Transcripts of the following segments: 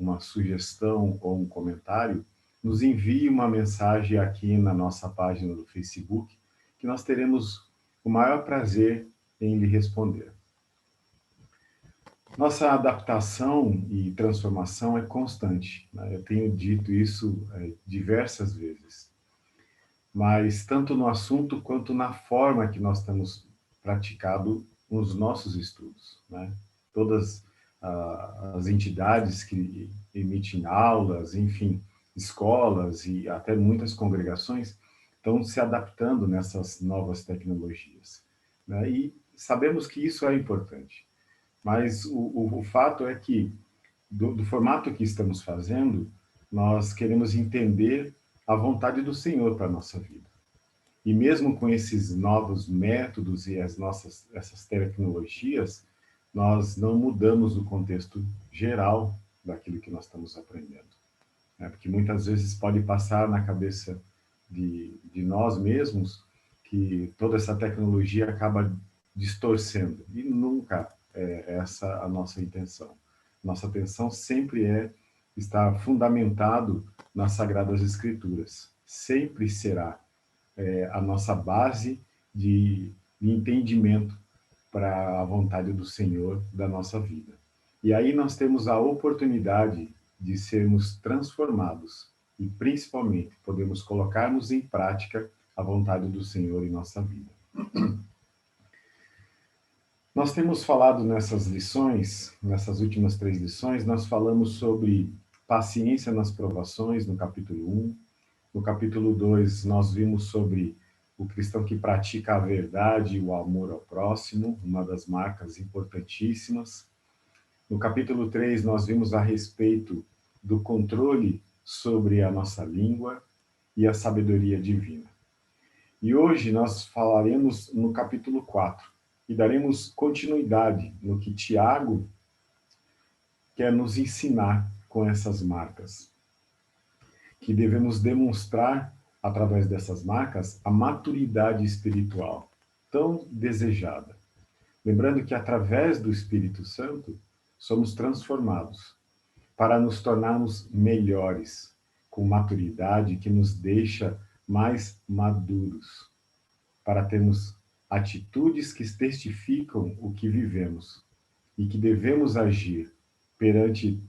alguma sugestão ou um comentário, nos envie uma mensagem aqui na nossa página do Facebook, que nós teremos o maior prazer em lhe responder. Nossa adaptação e transformação é constante, né? Eu tenho dito isso diversas vezes. Mas tanto no assunto quanto na forma que nós temos praticado os nossos estudos, né? Todas as entidades que emitem aulas, enfim, escolas e até muitas congregações estão se adaptando nessas novas tecnologias, né? E sabemos que isso é importante. Mas o fato é que, do formato que estamos fazendo, nós queremos entender a vontade do Senhor para a nossa vida. E mesmo com esses novos métodos e essas tecnologias, nós não mudamos o contexto geral daquilo que nós estamos aprendendo, né? Porque muitas vezes pode passar na cabeça de nós mesmos que toda essa tecnologia acaba distorcendo. E nunca é essa a nossa intenção. Nossa intenção sempre é estar fundamentado nas Sagradas Escrituras. Sempre será a nossa base de entendimento para a vontade do Senhor da nossa vida. E aí nós temos a oportunidade de sermos transformados e, principalmente, podemos colocarmos em prática a vontade do Senhor em nossa vida. Nós temos falado nessas lições, nessas últimas 3 lições, nós falamos sobre paciência nas provações, no capítulo 1. No capítulo 2, nós vimos sobre o cristão que pratica a verdade e o amor ao próximo, uma das marcas importantíssimas. No capítulo 3, nós vimos a respeito do controle sobre a nossa língua e a sabedoria divina. E hoje nós falaremos no capítulo 4 e daremos continuidade no que Tiago quer nos ensinar com essas marcas, que devemos demonstrar, através dessas marcas, a maturidade espiritual tão desejada. Lembrando que, através do Espírito Santo, somos transformados para nos tornarmos melhores, com maturidade que nos deixa mais maduros, para termos atitudes que testificam o que vivemos e que devemos agir perante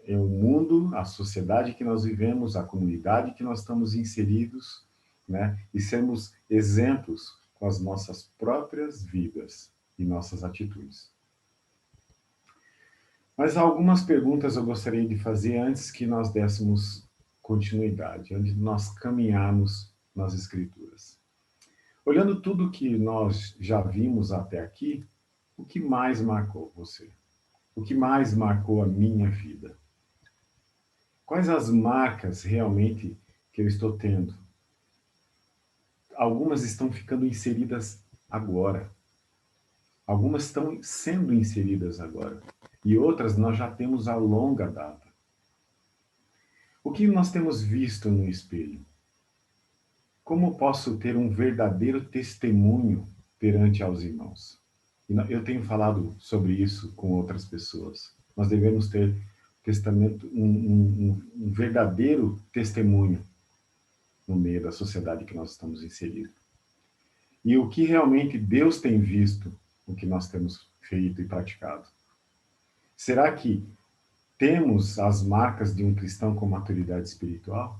o mundo, a sociedade que nós vivemos, a comunidade que nós estamos inseridos, né? E sermos exemplos com as nossas próprias vidas e nossas atitudes. Mas algumas perguntas eu gostaria de fazer antes que nós dessemos continuidade, antes de nós caminharmos nas Escrituras. Olhando tudo que nós já vimos até aqui, o que mais marcou você? O que mais marcou a minha vida? Quais as marcas realmente que eu estou tendo? Algumas estão ficando inseridas agora. Algumas estão sendo inseridas agora. E outras nós já temos a longa data. O que nós temos visto no espelho? Como posso ter um verdadeiro testemunho perante aos irmãos? Eu tenho falado sobre isso com outras pessoas. Nós devemos ter um verdadeiro testemunho no meio da sociedade que nós estamos inseridos. E o que realmente Deus tem visto o que nós temos feito e praticado? Será que temos as marcas de um cristão com maturidade espiritual?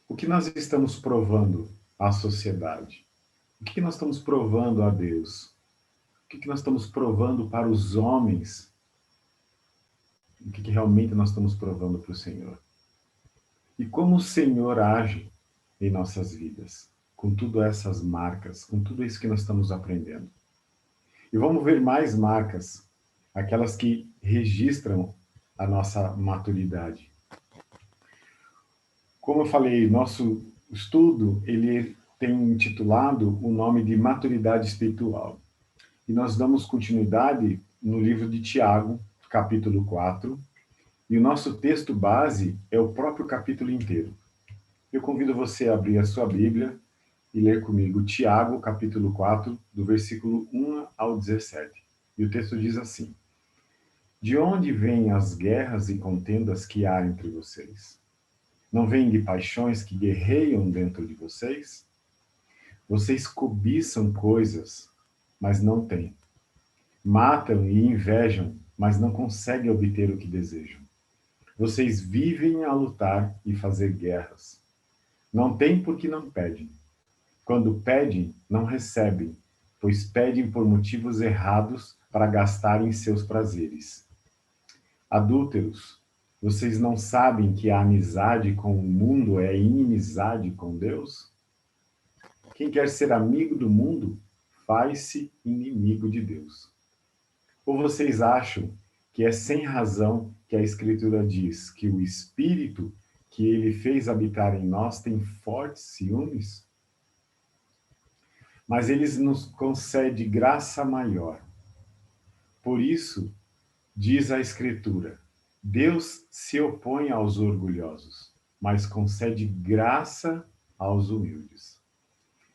O que nós estamos provando à sociedade? O que nós estamos provando a Deus? O que nós estamos provando para os homens? O que realmente nós estamos provando para o Senhor? E como o Senhor age em nossas vidas, com todas essas marcas, com tudo isso que nós estamos aprendendo. E vamos ver mais marcas, aquelas que registram a nossa maturidade. Como eu falei, nosso estudo, ele tem intitulado o nome de maturidade espiritual. E nós damos continuidade no livro de Tiago, capítulo 4, e o nosso texto base é o próprio capítulo inteiro. Eu convido você a abrir a sua Bíblia e ler comigo Tiago, capítulo 4, do versículo 1 ao 17. E o texto diz assim: De onde vêm as guerras e contendas que há entre vocês? Não vêm de paixões que guerreiam dentro de vocês? Vocês cobiçam coisas, mas não têm. Matam e invejam, mas não conseguem obter o que desejam. Vocês vivem a lutar e fazer guerras. Não têm porque não pedem. Quando pedem, não recebem, pois pedem por motivos errados para gastarem seus prazeres. Adúlteros, vocês não sabem que a amizade com o mundo é inimizade com Deus? Quem quer ser amigo do mundo, faz-se inimigo de Deus. Ou vocês acham que é sem razão que a Escritura diz que o Espírito que ele fez habitar em nós tem fortes ciúmes? Mas ele nos concede graça maior. Por isso, diz a Escritura, Deus se opõe aos orgulhosos, mas concede graça aos humildes.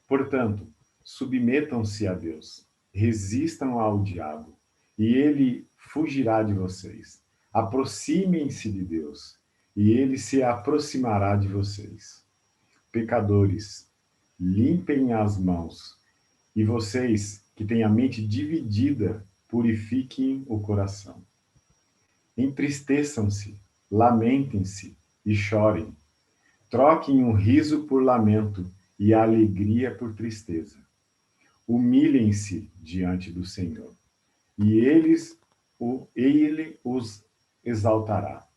Portanto, submetam-se a Deus, resistam ao diabo, e ele fugirá de vocês. Aproximem-se de Deus, e ele se aproximará de vocês. Pecadores, limpem as mãos, e vocês que têm a mente dividida, purifiquem o coração. Entristeçam-se, lamentem-se e chorem. Troquem o riso por lamento e a alegria por tristeza. Humilhem-se diante do Senhor, e ele os exaltará.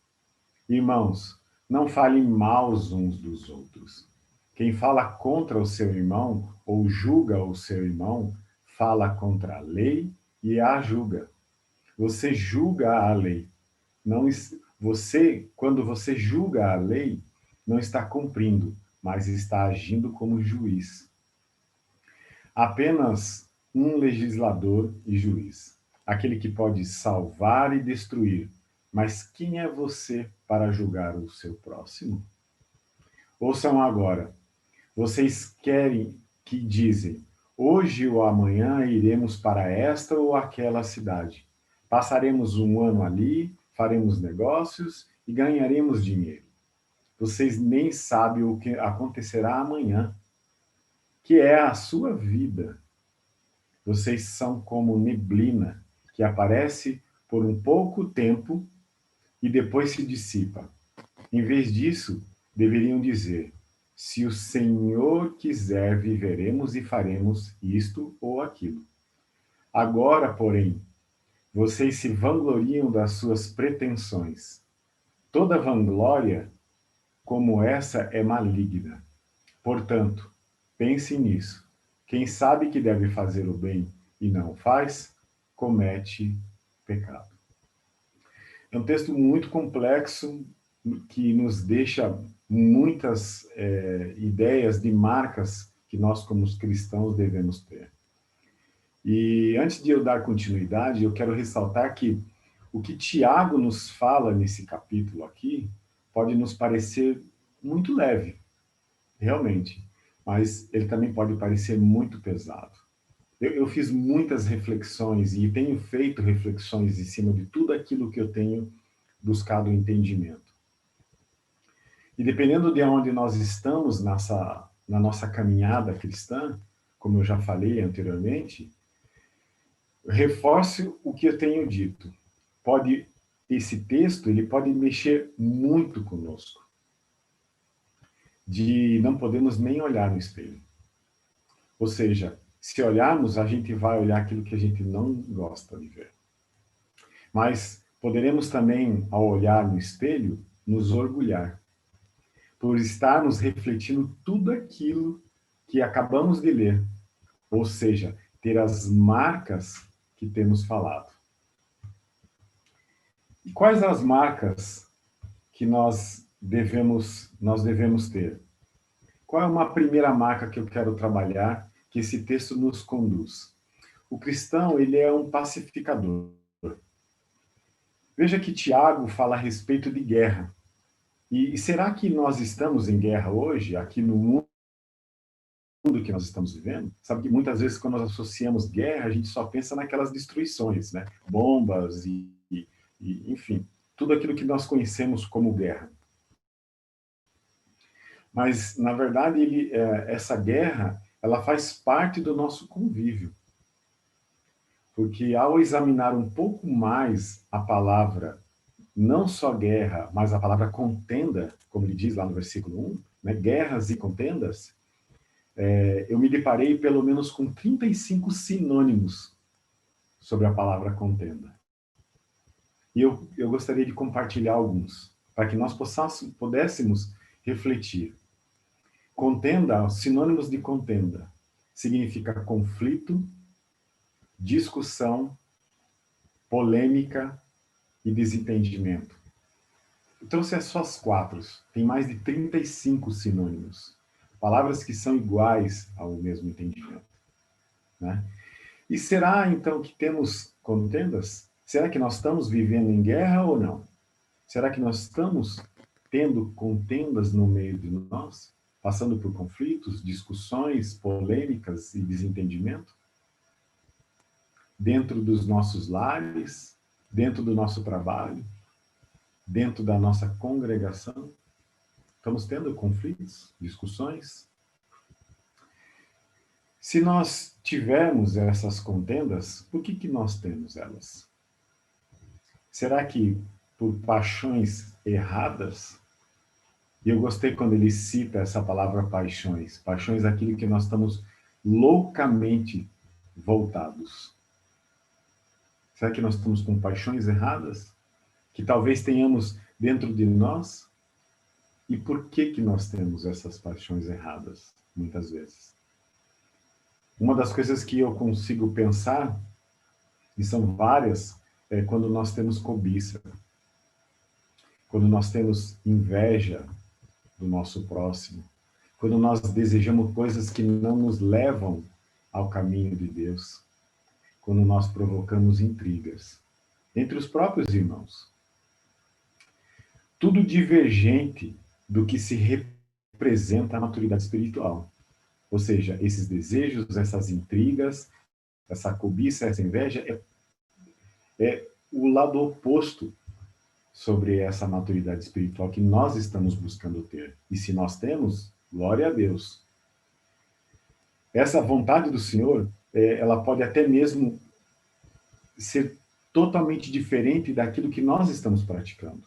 Irmãos, não falem mal uns dos outros. Quem fala contra o seu irmão ou julga o seu irmão, fala contra a lei e a julga. Você julga a lei. Não, quando você julga a lei, não está cumprindo, mas está agindo como juiz. Apenas um legislador e juiz, aquele que pode salvar e destruir. Mas quem é você para julgar o seu próximo? Ouçam agora. Vocês querem que dizem, hoje ou amanhã iremos para esta ou aquela cidade. Passaremos um ano ali, faremos negócios e ganharemos dinheiro. Vocês nem sabem o que acontecerá amanhã, que é a sua vida. Vocês são como neblina, que aparece por um pouco tempo e depois se dissipa. Em vez disso, deveriam dizer, se o Senhor quiser, viveremos e faremos isto ou aquilo. Agora, porém, vocês se vangloriam das suas pretensões. Toda vanglória como essa é maligna. Portanto, pense nisso. Quem sabe que deve fazer o bem e não faz, comete pecado. É um texto muito complexo que nos deixa muitas ideias de marcas que nós, como cristãos, devemos ter. E antes de eu dar continuidade, eu quero ressaltar que o que Tiago nos fala nesse capítulo aqui pode nos parecer muito leve, realmente, mas ele também pode parecer muito pesado. Eu fiz muitas reflexões e tenho feito reflexões em cima de tudo aquilo que eu tenho buscado entendimento. E dependendo de onde nós estamos na nossa caminhada cristã, como eu já falei anteriormente, reforce o que eu tenho dito. Esse texto ele pode mexer muito conosco, de não podemos nem olhar no espelho. Ou seja, se olharmos, a gente vai olhar aquilo que a gente não gosta de ver. Mas poderemos também, ao olhar no espelho, nos orgulhar, por estarmos refletindo tudo aquilo que acabamos de ler, ou seja, ter as marcas que temos falado. E quais as marcas que nós devemos ter? Qual é uma primeira marca que eu quero trabalhar, que esse texto nos conduz? O cristão, ele é um pacificador. Veja que Tiago fala a respeito de guerra. E será que nós estamos em guerra hoje, aqui no mundo que nós estamos vivendo? Sabe que muitas vezes, quando nós associamos guerra, a gente só pensa naquelas destruições, né? Bombas e e enfim, tudo aquilo que nós conhecemos como guerra. Mas, na verdade, essa guerra, ela faz parte do nosso convívio. Porque ao examinar um pouco mais a palavra, não só guerra, mas a palavra contenda, como ele diz lá no versículo 1, né, guerras e contendas, eu me deparei pelo menos com 35 sinônimos sobre a palavra contenda. E eu gostaria de compartilhar alguns, para que nós pudéssemos refletir. Contenda, sinônimos de contenda, significa conflito, discussão, polêmica e desentendimento. Eu trouxe só as 4, tem mais de 35 sinônimos. Palavras que são iguais ao mesmo entendimento. Né? E será, então, que temos contendas? Será que nós estamos vivendo em guerra ou não? Será que nós estamos tendo contendas no meio de nós? Passando por conflitos, discussões, polêmicas e desentendimento? Dentro dos nossos lares, dentro do nosso trabalho, dentro da nossa congregação? Estamos tendo conflitos, discussões? Se nós tivermos essas contendas, por que nós temos elas? Será que por paixões erradas? E eu gostei quando ele cita essa palavra paixões. Paixões é aquilo que nós estamos loucamente voltados. Será que nós estamos com paixões erradas? Que talvez tenhamos dentro de nós? E por que nós temos essas paixões erradas, muitas vezes? Uma das coisas que eu consigo pensar, e são várias, é quando nós temos cobiça. Quando nós temos inveja do nosso próximo. Quando nós desejamos coisas que não nos levam ao caminho de Deus. Quando nós provocamos intrigas entre os próprios irmãos. Tudo divergente do que se representa a maturidade espiritual. Ou seja, esses desejos, essas intrigas, essa cobiça, essa inveja, é o lado oposto sobre essa maturidade espiritual que nós estamos buscando ter. E se nós temos, glória a Deus. Essa vontade do Senhor, ela pode até mesmo ser totalmente diferente daquilo que nós estamos praticando.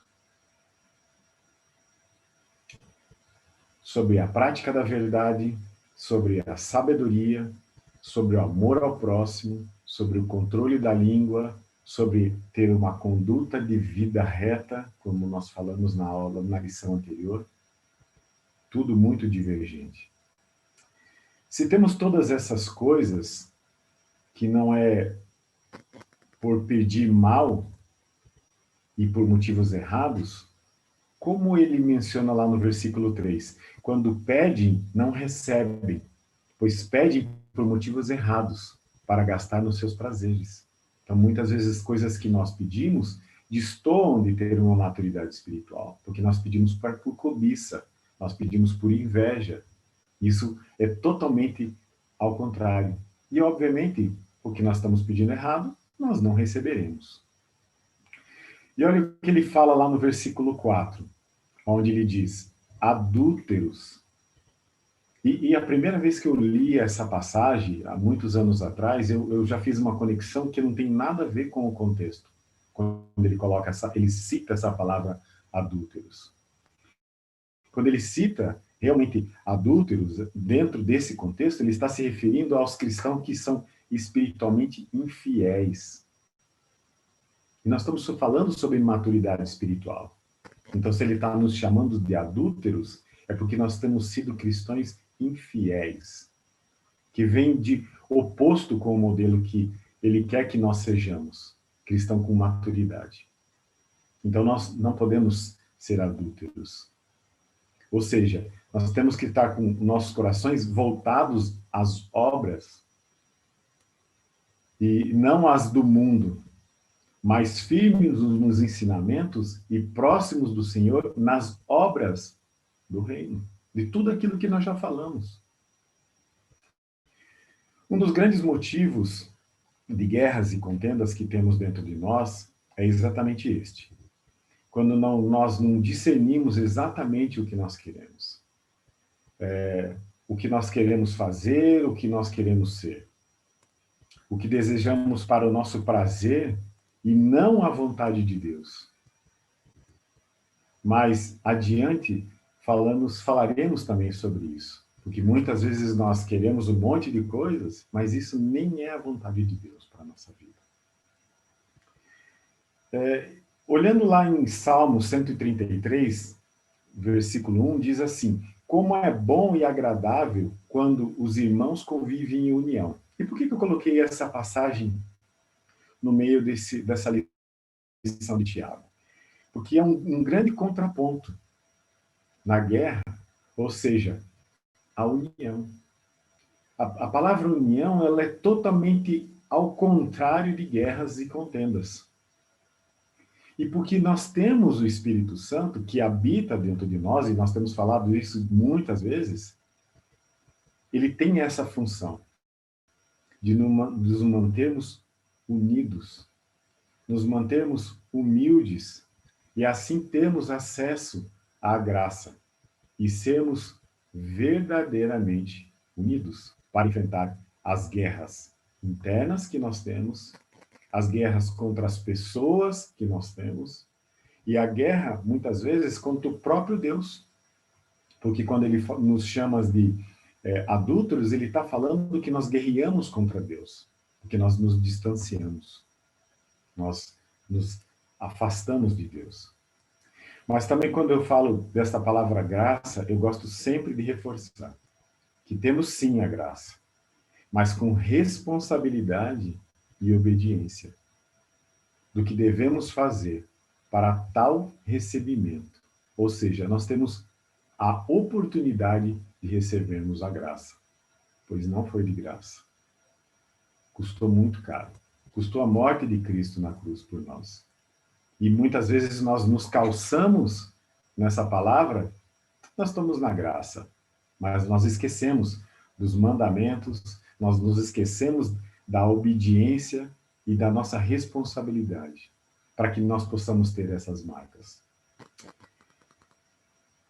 Sobre a prática da verdade, sobre a sabedoria, sobre o amor ao próximo, sobre o controle da língua, sobre ter uma conduta de vida reta, como nós falamos na aula, na lição anterior. Tudo muito divergente. Se temos todas essas coisas, que não é por pedir mal e por motivos errados, como ele menciona lá no versículo 3, quando pedem, não recebem, pois pedem por motivos errados, para gastar nos seus prazeres. Então, muitas vezes, as coisas que nós pedimos destoam de ter uma maturidade espiritual, porque nós pedimos por cobiça, nós pedimos por inveja. Isso é totalmente ao contrário. E, obviamente, o que nós estamos pedindo errado, nós não receberemos. E olha o que ele fala lá no versículo 4, onde ele diz, adúlteros. E a primeira vez que eu li essa passagem, há muitos anos atrás, eu já fiz uma conexão que não tem nada a ver com o contexto. Quando ele cita essa palavra adúlteros. Quando ele cita realmente adúlteros, dentro desse contexto, ele está se referindo aos cristãos que são espiritualmente infiéis. E nós estamos falando sobre maturidade espiritual. Então, se ele está nos chamando de adúlteros, é porque nós temos sido cristãos infiéis, que vem de oposto com o modelo que ele quer que nós sejamos, cristão com maturidade. Então, nós não podemos ser adúlteros. Ou seja, nós temos que estar com nossos corações voltados às obras e não às do mundo, mas firmes nos ensinamentos e próximos do Senhor nas obras do reino, de tudo aquilo que nós já falamos. Um dos grandes motivos de guerras e contendas que temos dentro de nós é exatamente este. Quando nós não discernimos exatamente o que nós queremos. O que nós queremos fazer, o que nós queremos ser. O que desejamos para o nosso prazer e não a vontade de Deus. Mais adiante, falaremos também sobre isso. Porque muitas vezes nós queremos um monte de coisas, mas isso nem é a vontade de Deus para a nossa vida. Olhando lá em Salmo 133, versículo 1, diz assim: como é bom e agradável quando os irmãos convivem em união. E por que eu coloquei essa passagem no meio dessa lição de Tiago? Porque é um grande contraponto na guerra, ou seja, a união. A palavra união, ela é totalmente ao contrário de guerras e contendas. E porque nós temos o Espírito Santo que habita dentro de nós, e nós temos falado isso muitas vezes, ele tem essa função de nos mantermos unidos, nos mantermos humildes, e assim termos acesso à graça e sermos verdadeiramente unidos para enfrentar as guerras internas que nós temos, as guerras contra as pessoas que nós temos, e a guerra, muitas vezes, contra o próprio Deus. Porque quando ele nos chama de adúlteros, ele está falando que nós guerreamos contra Deus, porque nós nos distanciamos, nós nos afastamos de Deus. Mas também quando eu falo desta palavra graça, eu gosto sempre de reforçar que temos sim a graça, mas com responsabilidade e obediência do que devemos fazer para tal recebimento. Ou seja, nós temos a oportunidade de recebermos a graça, pois não foi de graça. Custou muito caro. Custou a morte de Cristo na cruz por nós. E muitas vezes nós nos calçamos nessa palavra, nós estamos na graça, mas nós esquecemos dos mandamentos, nós nos esquecemos da obediência e da nossa responsabilidade, para que nós possamos ter essas marcas.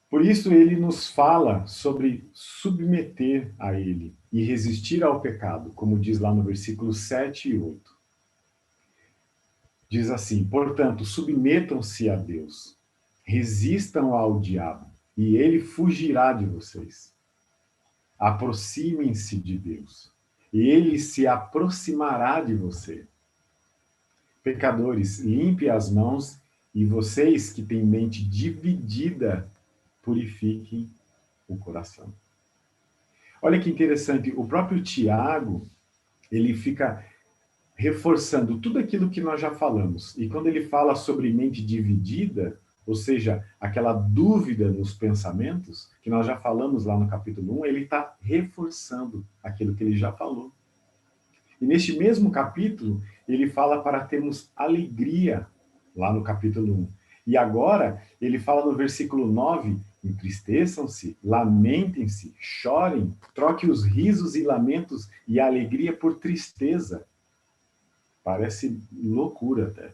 Por isso ele nos fala sobre submeter a ele e resistir ao pecado, como diz lá no versículo 7 e 8. Diz assim: portanto, submetam-se a Deus, resistam ao diabo, e ele fugirá de vocês. Aproximem-se de Deus, e ele se aproximará de você. Pecadores, limpe as mãos, e vocês que têm mente dividida, purifiquem o coração. Olha que interessante, o próprio Tiago, ele fica reforçando tudo aquilo que nós já falamos. E quando ele fala sobre mente dividida, ou seja, aquela dúvida nos pensamentos, que nós já falamos lá no capítulo 1, ele está reforçando aquilo que ele já falou. E neste mesmo capítulo, ele fala para termos alegria, lá no capítulo 1. E agora, ele fala no versículo 9, entristeçam-se, lamentem-se, chorem, troque os risos e lamentos e a alegria por tristeza. Parece loucura até.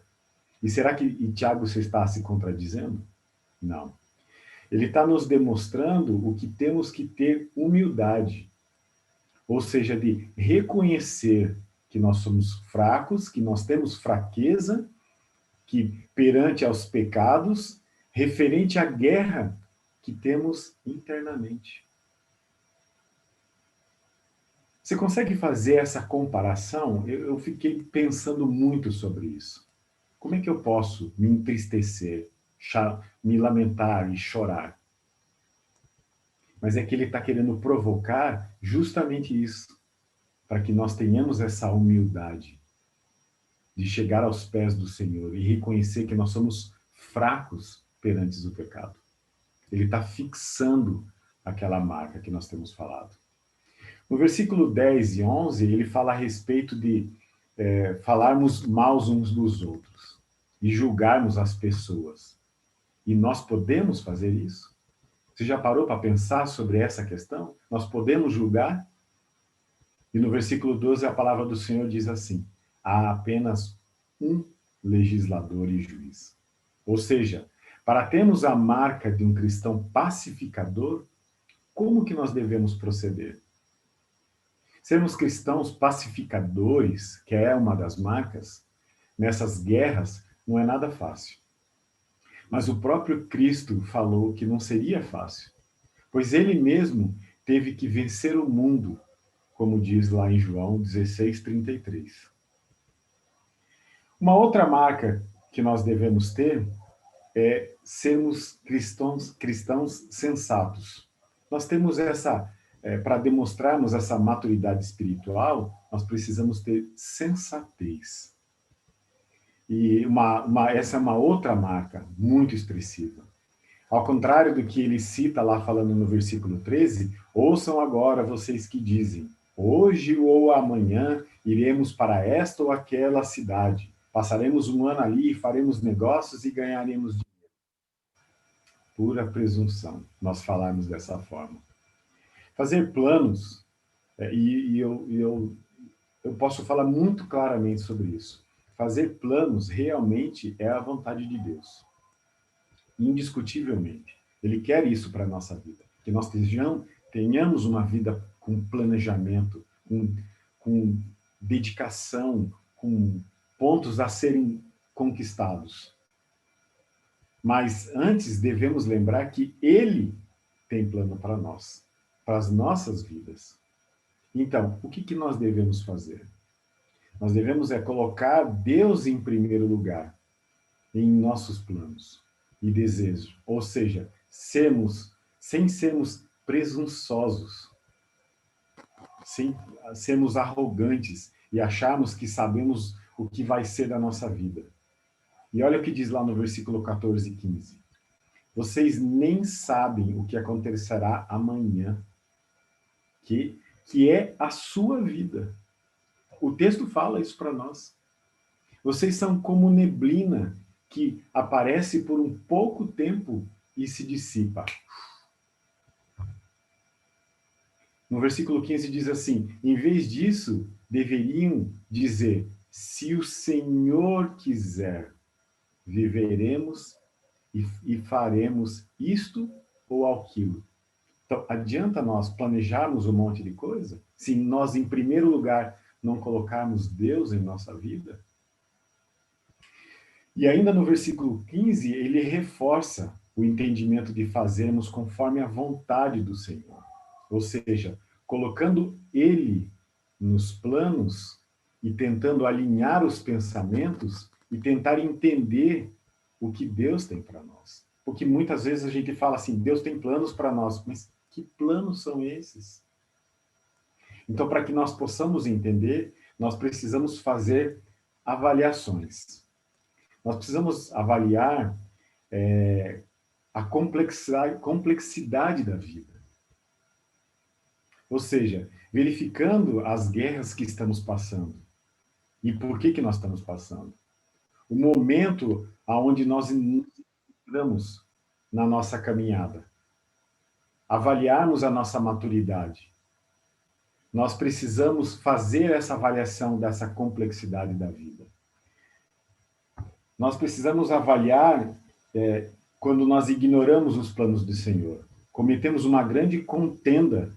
E será que Tiago está se contradizendo? Não. Ele está nos demonstrando o que temos que ter humildade. Ou seja, de reconhecer que nós somos fracos, que nós temos fraqueza, que perante aos pecados, referente à guerra que temos internamente. Você consegue fazer essa comparação? Eu fiquei pensando muito sobre isso. Como é que eu posso me entristecer, me lamentar e chorar? Mas é que ele está querendo provocar justamente isso, para que nós tenhamos essa humildade de chegar aos pés do Senhor e reconhecer que nós somos fracos perante o pecado. Ele está fixando aquela marca que nós temos falado. No versículo 10 e 11, ele fala a respeito de falarmos mal uns dos outros e julgarmos as pessoas. E nós podemos fazer isso? Você já parou para pensar sobre essa questão? Nós podemos julgar? E no versículo 12, a palavra do Senhor diz assim: há apenas um legislador e juiz. Ou seja, para termos a marca de um cristão pacificador, como que nós devemos proceder? Sermos cristãos pacificadores, que é uma das marcas, nessas guerras, não é nada fácil. Mas o próprio Cristo falou que não seria fácil, pois ele mesmo teve que vencer o mundo, como diz lá em João 16:33. Uma outra marca que nós devemos ter é sermos cristãos sensatos. Nós temos para demonstrarmos essa maturidade espiritual, nós precisamos ter sensatez. E essa é uma outra marca muito expressiva. Ao contrário do que ele cita lá falando no versículo 13, ouçam agora vocês que dizem, hoje ou amanhã iremos para esta ou aquela cidade, passaremos um ano ali, faremos negócios e ganharemos dinheiro. Pura presunção, nós falarmos dessa forma. Fazer planos, eu posso falar muito claramente sobre isso. Fazer planos realmente é a vontade de Deus. Indiscutivelmente. Ele quer isso para a nossa vida. Que nós tenhamos uma vida com planejamento, com dedicação, com pontos a serem conquistados. Mas antes devemos lembrar que Ele tem plano para nós, para as nossas vidas. Então, o que nós devemos fazer? Nós devemos colocar Deus em primeiro lugar em nossos planos e desejos. Ou seja, sem sermos presunçosos, sem sermos arrogantes e acharmos que sabemos o que vai ser da nossa vida. E olha o que diz lá no versículo 14 e 15. Vocês nem sabem o que acontecerá amanhã, que é a sua vida. O texto fala isso para nós. Vocês são como neblina que aparece por um pouco tempo e se dissipa. No versículo 15 diz assim, em vez disso, deveriam dizer, se o Senhor quiser, viveremos e faremos isto ou aquilo. Então, adianta nós planejarmos um monte de coisa, se nós, em primeiro lugar, não colocarmos Deus em nossa vida? E ainda no versículo 15, ele reforça o entendimento de fazermos conforme a vontade do Senhor. Ou seja, colocando ele nos planos e tentando alinhar os pensamentos e tentar entender o que Deus tem para nós. Porque muitas vezes a gente fala assim, Deus tem planos para nós, mas que planos são esses? Então, para que nós possamos entender, nós precisamos fazer avaliações. Nós precisamos avaliar a complexidade da vida. Ou seja, verificando as guerras que estamos passando. E por que nós estamos passando. O momento aonde nós entramos na nossa caminhada. Avaliarmos a nossa maturidade. Nós precisamos fazer essa avaliação dessa complexidade da vida. Nós precisamos avaliar quando nós ignoramos os planos do Senhor. Cometemos uma grande contenda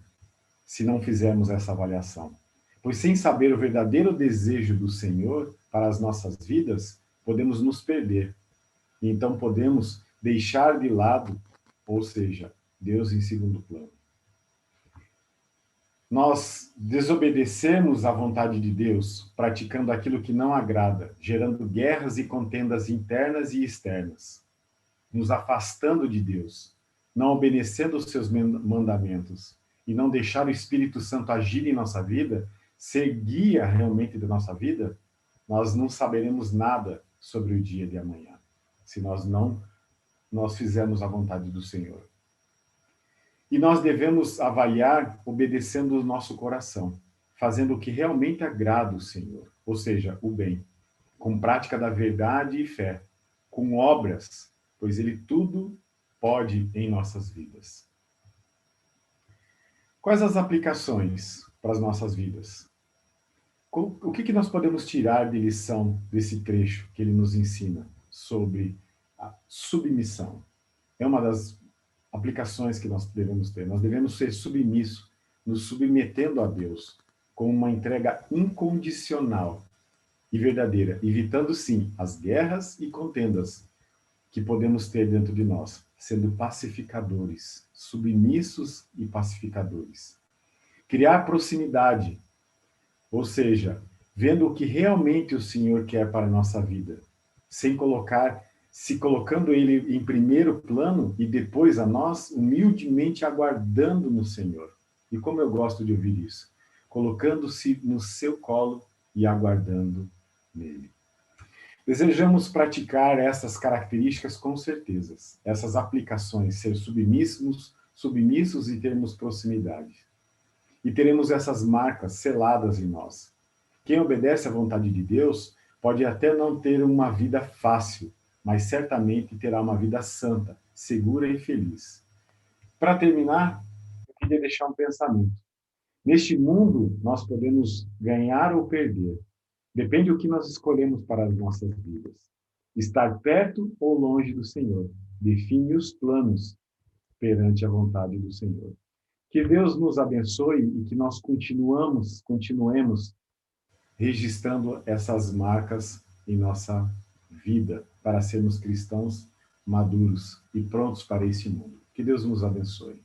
se não fizermos essa avaliação. Pois sem saber o verdadeiro desejo do Senhor para as nossas vidas, podemos nos perder. E então podemos deixar de lado, ou seja, Deus em segundo plano. Nós desobedecemos à vontade de Deus, praticando aquilo que não agrada, gerando guerras e contendas internas e externas, nos afastando de Deus, não obedecendo os seus mandamentos e não deixar o Espírito Santo agir em nossa vida, ser guia realmente da nossa vida, nós não saberemos nada sobre o dia de amanhã, se nós fizermos a vontade do Senhor. E nós devemos avaliar obedecendo o nosso coração, fazendo o que realmente agrada o Senhor, ou seja, o bem, com prática da verdade e fé, com obras, pois Ele tudo pode em nossas vidas. Quais as aplicações para as nossas vidas? O que nós podemos tirar de lição desse trecho que ele nos ensina sobre a submissão? É uma das aplicações que nós devemos ter. Nós devemos ser submissos, nos submetendo a Deus, com uma entrega incondicional e verdadeira, evitando, sim, as guerras e contendas que podemos ter dentro de nós, sendo pacificadores, submissos e pacificadores. Criar proximidade, ou seja, vendo o que realmente o Senhor quer para a nossa vida, sem colocar, se colocando Ele em primeiro plano e depois a nós, humildemente aguardando no Senhor. E como eu gosto de ouvir isso, colocando-se no seu colo e aguardando nele. Desejamos praticar essas características com certeza, essas aplicações, ser submissos e termos proximidade. E teremos essas marcas seladas em nós. Quem obedece à vontade de Deus pode até não ter uma vida fácil, mas certamente terá uma vida santa, segura e feliz. Para terminar, eu queria deixar um pensamento. Neste mundo, nós podemos ganhar ou perder. Depende do que nós escolhemos para as nossas vidas. Estar perto ou longe do Senhor define os planos perante a vontade do Senhor. Que Deus nos abençoe e que nós continuemos registrando essas marcas em nossa vida para sermos cristãos maduros e prontos para esse mundo. Que Deus nos abençoe.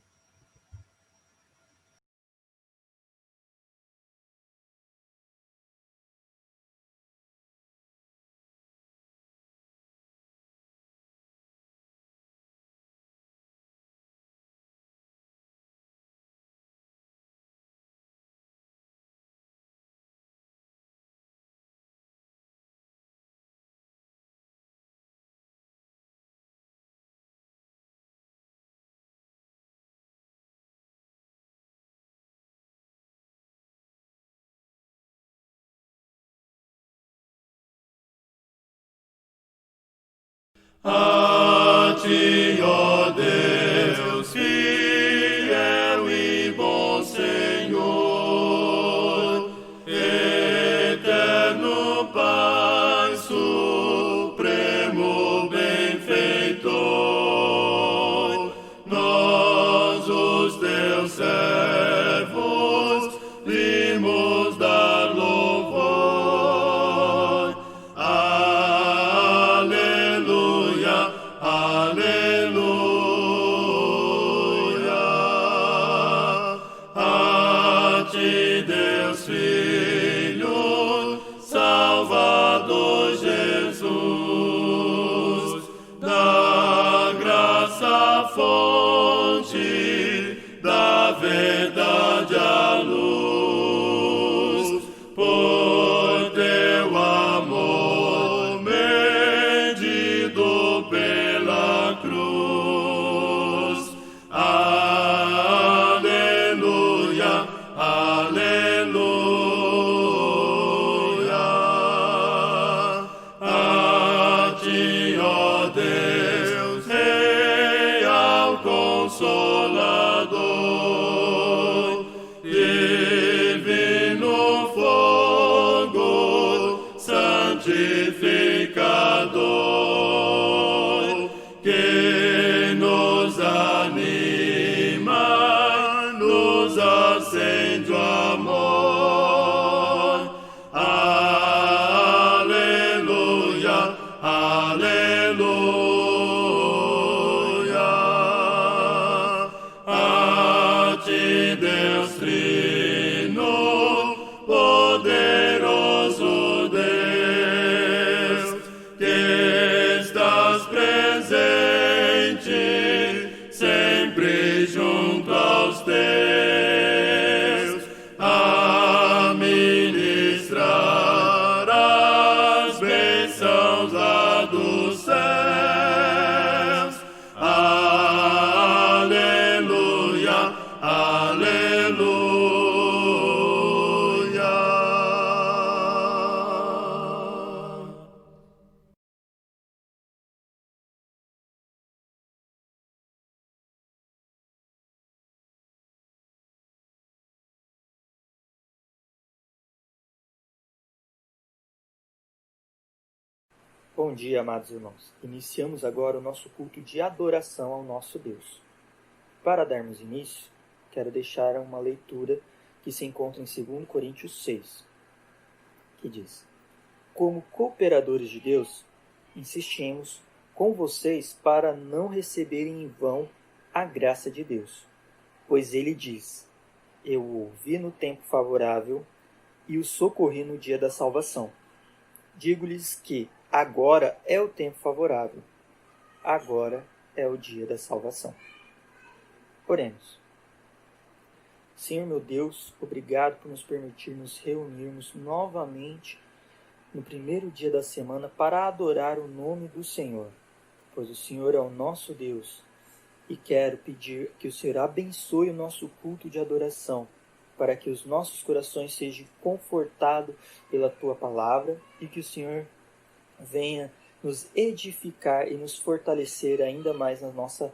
A ti, ó Deus, fiel e bom Senhor, eterno Pai, supremo benfeitor, nós, os teus servos, vimos dar louvor. Deus Filho, Salvador Jesus, da graça fonte, da verdade a luz, por teu amor medido pela cruz. Aleluia, aleluia, a ti, ó Deus, real consolador, Bom dia, amados irmãos. Iniciamos agora o nosso culto de adoração ao nosso Deus. Para darmos início, quero deixar uma leitura que se encontra em 2 Coríntios 6, que diz: Como cooperadores de Deus, insistimos com vocês para não receberem em vão a graça de Deus. Pois ele diz: Eu o ouvi no tempo favorável e o socorri no dia da salvação. Digo-lhes que agora é o tempo favorável. Agora é o dia da salvação. Oremos. Senhor meu Deus, obrigado por nos permitir nos reunirmos novamente no primeiro dia da semana para adorar o nome do Senhor, pois o Senhor é o nosso Deus. E quero pedir que o Senhor abençoe o nosso culto de adoração, para que os nossos corações sejam confortados pela Tua palavra e que o Senhor venha nos edificar e nos fortalecer ainda mais na nossa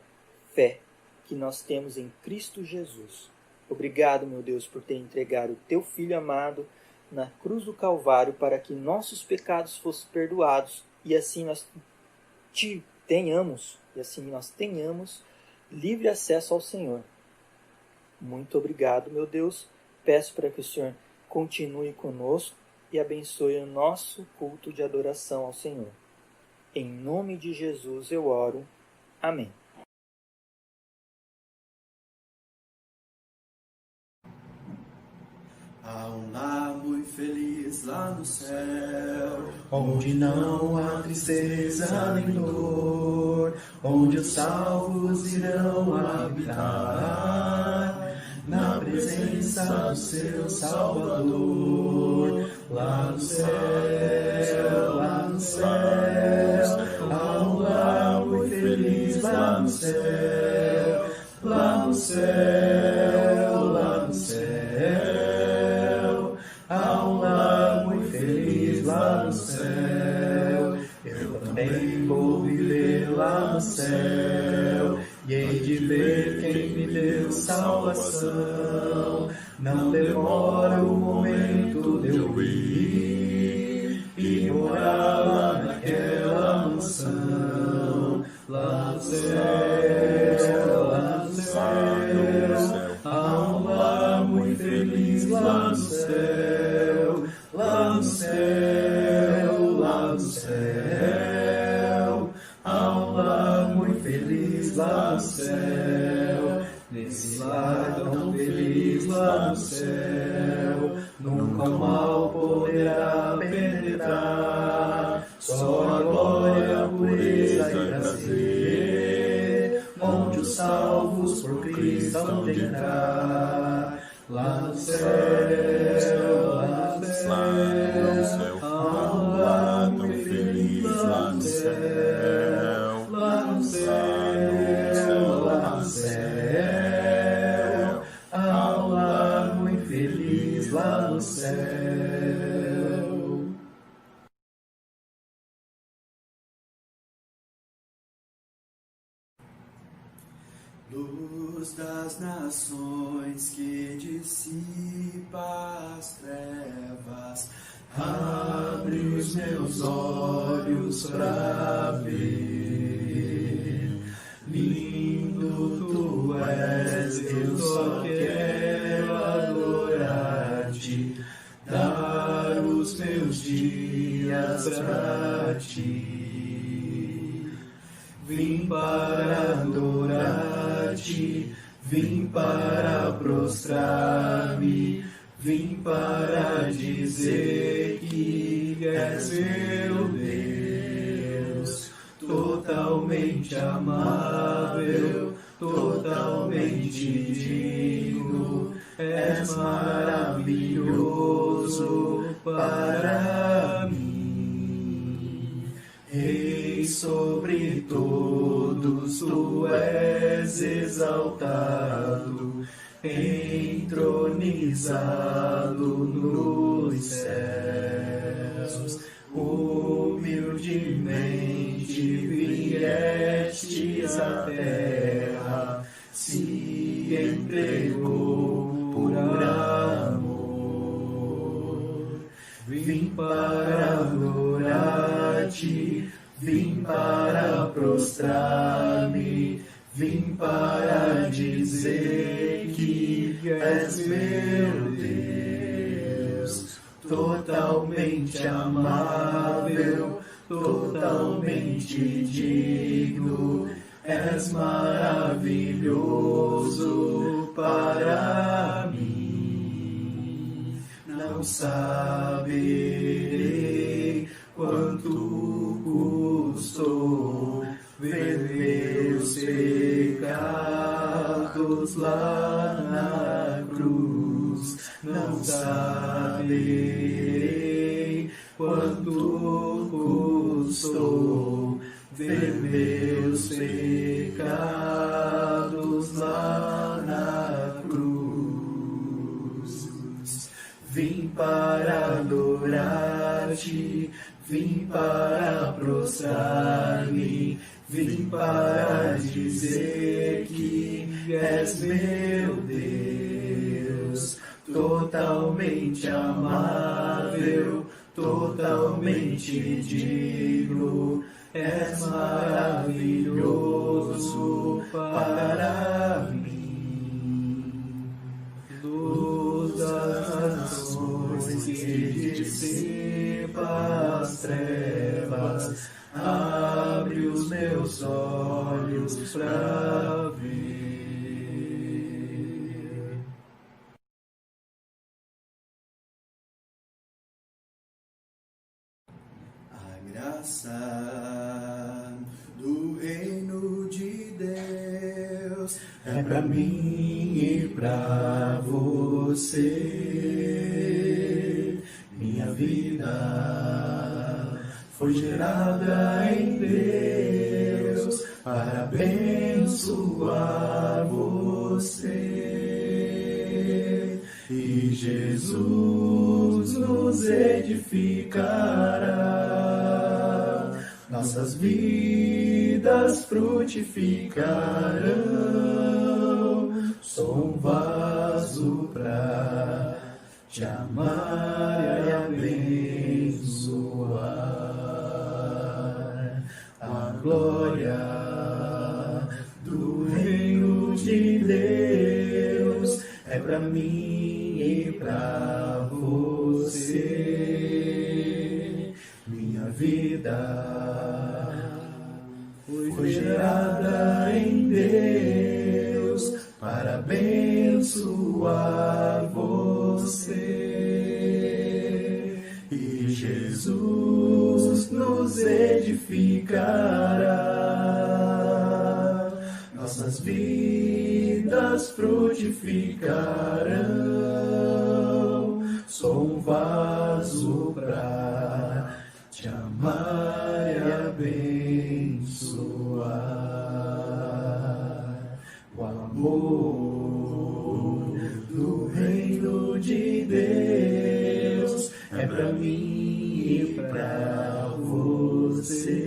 fé que nós temos em Cristo Jesus. Obrigado, meu Deus, por ter entregado o Teu Filho amado na cruz do Calvário para que nossos pecados fossem perdoados e assim nós tenhamos livre acesso ao Senhor. Muito obrigado, meu Deus. Peço para que o Senhor continue conosco e abençoe o nosso culto de adoração ao Senhor. Em nome de Jesus eu oro. Amém. Há um lar muito feliz lá no céu, onde não há tristeza nem dor, onde os salvos irão habitar, na presença do seu Salvador. Lá no céu, lá no céu, há um lar muito feliz lá no céu, lá no céu, lá no céu. Há um lar muito feliz lá no céu. Eu também vou viver lá no céu, e hei de ver quem me deu salvação. Não demora o momento de eu ir e morar lá naquela mansão. Lá no céu, lá no céu, há um lar muito feliz lá no céu, lá no céu, lá no céu, há um lar muito feliz lá no céu. Nesse lar tão feliz lá no céu, nunca o mal poderá penetrar, só a glória, a pureza e prazer, onde os salvos por Cristo hão de entrar. Lá no céu, lá no céu, há um lar muito feliz lá no céu, lá no céu, lá no céu, há um lar muito feliz lá no céu. Luz das nações que dissipa as trevas, abre os meus olhos para ver. Lindo tu és, eu só quero adorar-te, dar os meus dias para ti. Vim para adorar-te, vim para prostrar-me, vim para dizer que és meu Deus, totalmente amável, totalmente digno, és maravilhoso para mim. Rei sobre todos, tu és exaltado, entronizado nos céus. Humildemente viestes à terra, se entregou por amor. Vim para adorar-te, Vim para prostrar-me, vim para dizer que és meu Deus, totalmente amável, totalmente digno, és maravilhoso para mim. Não saberei quanto custou ver meus pecados lá na cruz. Não saberei quanto custou ver meus pecados lá na cruz. Vim para adorar-te, vim para prostrar-me, vim para dizer que és meu Deus, totalmente amável, totalmente digno, és maravilhoso para mim. Luz das nações que dissipa as trevas, abre os meus olhos para ver. A graça do reino de Deus é pra mim e pra você. Minha vida foi gerada em Deus para abençoar você. E Jesus nos edificará, nossas vidas frutificarão. Sou um vaso pra te amar e abençoar. A glória do reino de Deus é pra mim e pra você. Minha vida foi gerada em Deus para abençoar você. E Jesus nos edificará, nossas vidas frutificarão. Sou um vaso pra te amar e abençoar. O amor do reino de Deus é pra mim e pra você.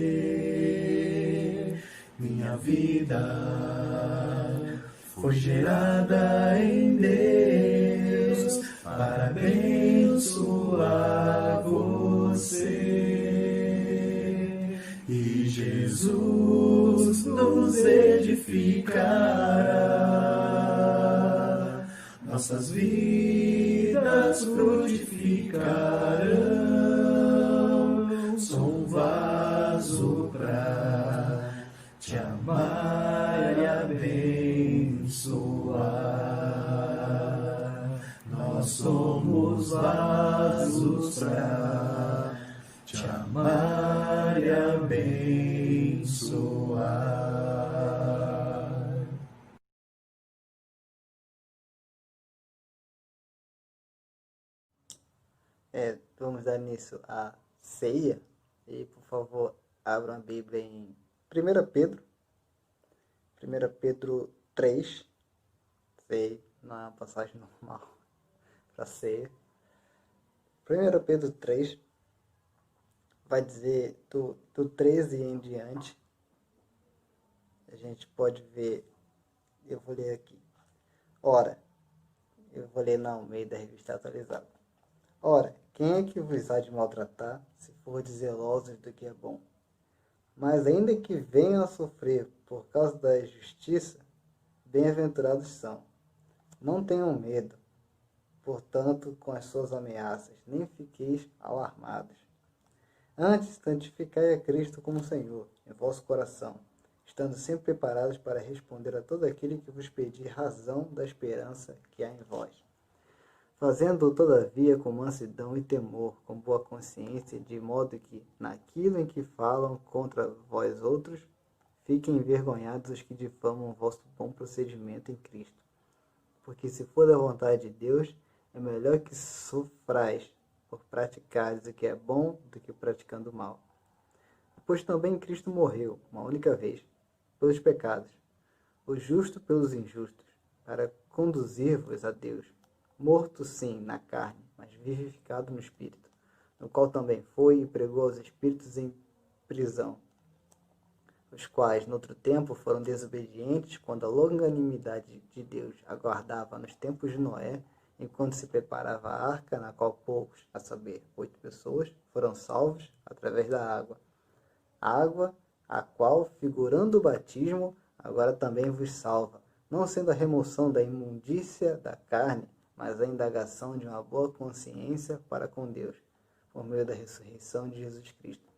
Minha vida foi gerada em Deus para abençoar você. E Jesus nos edificará, nossas vidas frutificarão. Sou um vaso pra te amar e abençoar. Nós somos vasos pra te amar e abençoar. Vamos dar início à ceia. E, por favor, abram a Bíblia em 1 Pedro. 1 Pedro 3. Sei, não é uma passagem normal para ceia. 1 Pedro 3 vai dizer do 13 em diante. A gente pode ver, eu vou ler aqui. Ora, eu vou ler na Almeida, Revista Atualizada. Ora, quem é que vos há de maltratar, se for zelosos do que é bom? Mas ainda que venham a sofrer por causa da justiça, bem-aventurados são. Não tenham medo, portanto, com as suas ameaças, nem fiqueis alarmados. Antes, santificai a Cristo como Senhor em vosso coração, estando sempre preparados para responder a todo aquele que vos pedir razão da esperança que há em vós. Fazendo-o, todavia, com mansidão e temor, com boa consciência, de modo que, naquilo em que falam contra vós outros, fiquem envergonhados os que difamam o vosso bom procedimento em Cristo. Porque se for da vontade de Deus, é melhor que sofrais por praticares o que é bom do que praticando o mal. Pois também Cristo morreu, uma única vez, pelos pecados, o justo pelos injustos, para conduzir-vos a Deus, morto sim na carne, mas vivificado no Espírito, no qual também foi e pregou aos espíritos em prisão, os quais, noutro tempo, foram desobedientes, quando a longanimidade de Deus aguardava nos tempos de Noé, enquanto se preparava a arca, na qual poucos, a saber, 8 pessoas, foram salvos através da água. Água, a qual, figurando o batismo, agora também vos salva, não sendo a remoção da imundícia da carne, mas a indagação de uma boa consciência para com Deus, por meio da ressurreição de Jesus Cristo,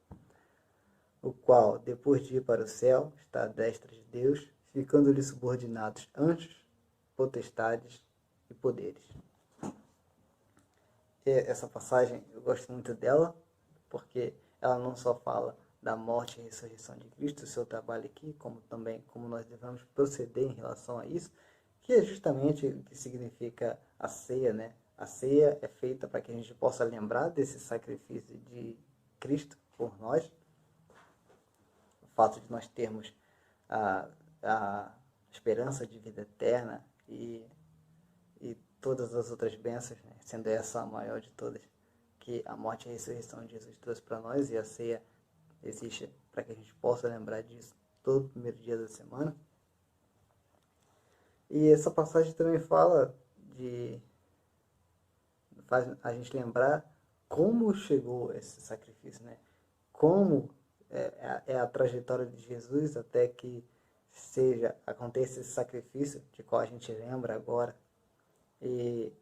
o qual, depois de ir para o céu, está à destra de Deus, ficando-lhe subordinados anjos, potestades e poderes. E essa passagem, eu gosto muito dela, porque ela não só fala da morte e ressurreição de Cristo, o seu trabalho aqui, como também como nós devemos proceder em relação a isso, que é justamente o que significa a ceia, né? A ceia é feita para que a gente possa lembrar desse sacrifício de Cristo por nós, o fato de nós termos a esperança de vida eterna e todas as outras bênçãos, né? Sendo essa a maior de todas, que a morte e a ressurreição de Jesus trouxe para nós, e a ceia existe para que a gente possa lembrar disso todo primeiro dia da semana. E essa passagem também faz a gente lembrar como chegou esse sacrifício, né? Como é a trajetória de Jesus até que aconteça esse sacrifício, de qual a gente lembra agora. E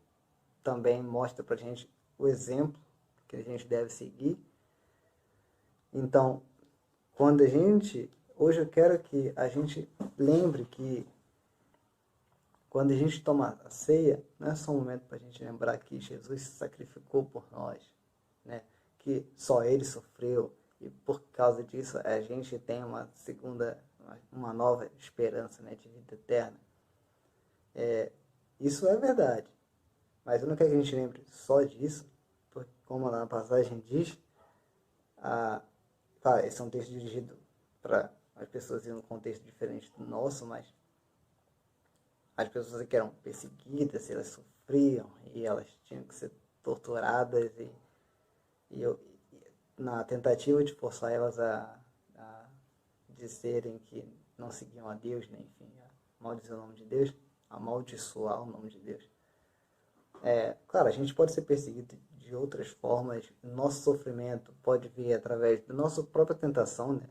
também mostra pra gente o exemplo que a gente deve seguir. Então, hoje eu quero que a gente lembre que quando a gente toma a ceia, não é só um momento para a gente lembrar que Jesus se sacrificou por nós, né? Que só Ele sofreu, e por causa disso a gente tem uma nova esperança, né, de vida eterna. Isso é verdade, mas eu não quero que a gente lembre só disso, porque como na passagem diz, esse é um texto dirigido para as pessoas em um contexto diferente do nosso, mas as pessoas que eram perseguidas, elas sofriam e elas tinham que ser torturadas na tentativa de forçar elas a dizerem que não seguiam a Deus, né? Enfim, maldizer o nome de Deus, amaldiçoar o nome de Deus. Claro, a gente pode ser perseguido de outras formas, nosso sofrimento pode vir através da nossa própria tentação, né?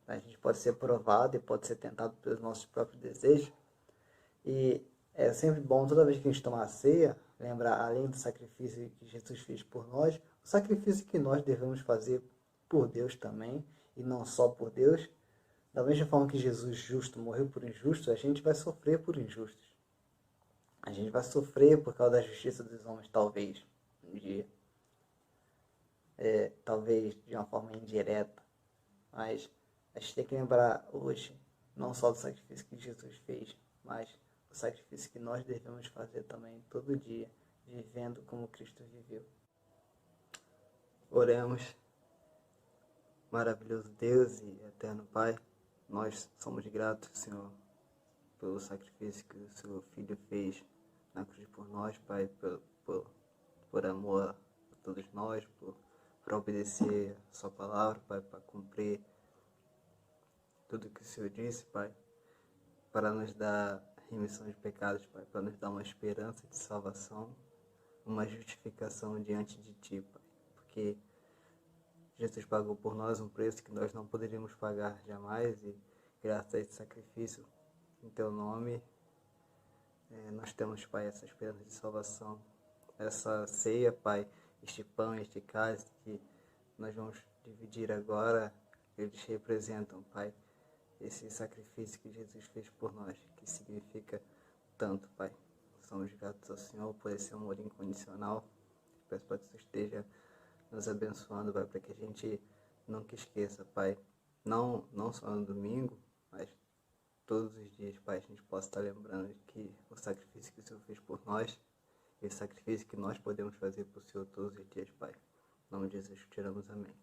A gente pode ser provado e pode ser tentado pelos nossos próprios desejos. E é sempre bom, toda vez que a gente tomar a ceia, lembrar, além do sacrifício que Jesus fez por nós, o sacrifício que nós devemos fazer por Deus também, e não só por Deus. Da mesma forma que Jesus justo morreu por injustos, a gente vai sofrer por injustos. A gente vai sofrer por causa da justiça dos homens, talvez, um dia. Talvez de uma forma indireta. Mas a gente tem que lembrar hoje, não só do sacrifício que Jesus fez, mas o sacrifício que nós devemos fazer também todo dia, vivendo como Cristo viveu. Oremos. Maravilhoso Deus e eterno Pai, nós somos gratos, Senhor, pelo sacrifício que o Seu Filho fez na cruz por nós, Pai, por amor a todos nós, por obedecer a Sua palavra, Pai, para cumprir tudo que o Senhor disse, Pai, para nos dar remissão de pecados, Pai, para nos dar uma esperança de salvação, uma justificação diante de Ti, Pai, porque Jesus pagou por nós um preço que nós não poderíamos pagar jamais, e graças a esse sacrifício em Teu nome, nós temos, Pai, essa esperança de salvação. Essa ceia, Pai, este pão, este cálice que nós vamos dividir agora, eles representam, Pai, esse sacrifício que Jesus fez por nós, que significa tanto, Pai. Somos gratos ao Senhor por esse amor incondicional. Peço para que você esteja nos abençoando, Pai, para que a gente nunca esqueça, Pai, não só no domingo, mas todos os dias, Pai, a gente possa estar lembrando que o sacrifício que o Senhor fez por nós, e o sacrifício que nós podemos fazer por Senhor todos os dias, Pai. Em nome de Jesus, te oramos, amém.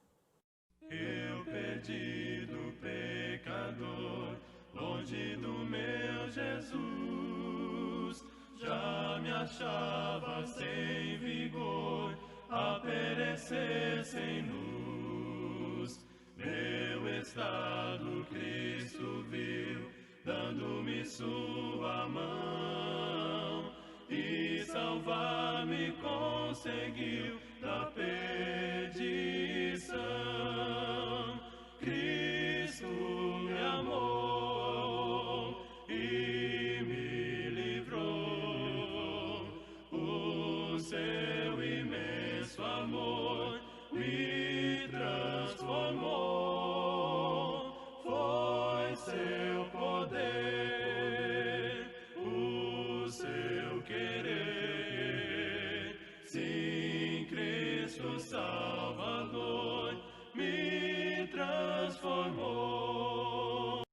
Eu perdido pecador, longe do meu Jesus, já me achava sem vigor, a perecer sem luz. Meu estado Cristo viu, dando-me sua mão, e salvar-me conseguiu da perdição. Cristo me amou e me livrou. O seu imenso amor me transformou. Foi seu poder, o seu querer. Sim, Cristo Salvador me transformou.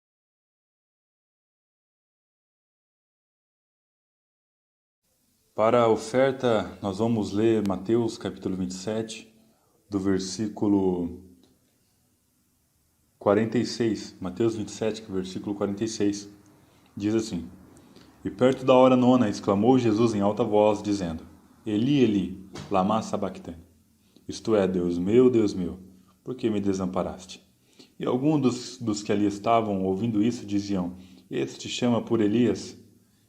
Para a oferta, nós vamos ler Mateus capítulo 27, do versículo 46. Mateus 27, versículo 46, diz assim: E perto da hora nona, exclamou Jesus em alta voz, dizendo: Eli, Eli, lama sabachthani. Isto é, Deus meu, por que me desamparaste? E alguns dos que ali estavam, ouvindo isso, diziam: Este chama por Elias.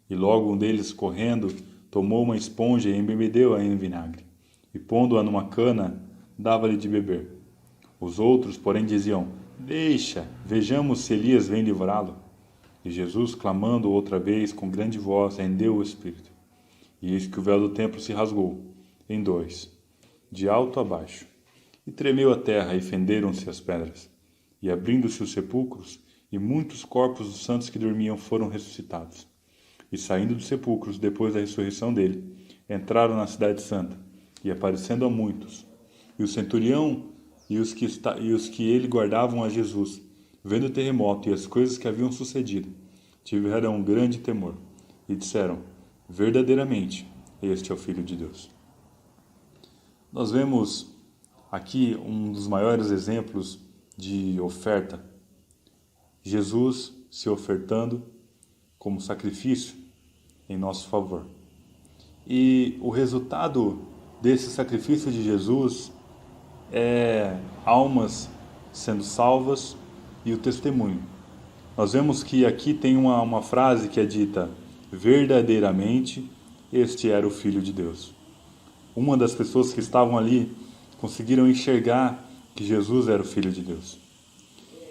E logo um deles, correndo, tomou uma esponja e embebedeu-a em vinagre, e pondo-a numa cana, dava-lhe de beber. Os outros, porém, diziam: Deixa, vejamos se Elias vem livrá-lo. E Jesus, clamando outra vez com grande voz, rendeu o espírito. E eis que o véu do templo se rasgou em dois, de alto a baixo, e tremeu a terra, e fenderam-se as pedras. E abrindo-se os sepulcros, e muitos corpos dos santos que dormiam foram ressuscitados. E saindo dos sepulcros, depois da ressurreição dele, entraram na cidade santa, e aparecendo a muitos. E o centurião e os que ele guardavam a Jesus, vendo o terremoto e as coisas que haviam sucedido, tiveram um grande temor, e disseram: Verdadeiramente, este é o Filho de Deus. Nós vemos aqui um dos maiores exemplos de oferta. Jesus se ofertando como sacrifício em nosso favor. E o resultado desse sacrifício de Jesus é almas sendo salvas e o testemunho. Nós vemos que aqui tem uma frase que é dita: verdadeiramente este era o Filho de Deus. Uma das pessoas que estavam ali conseguiram enxergar que Jesus era o Filho de Deus.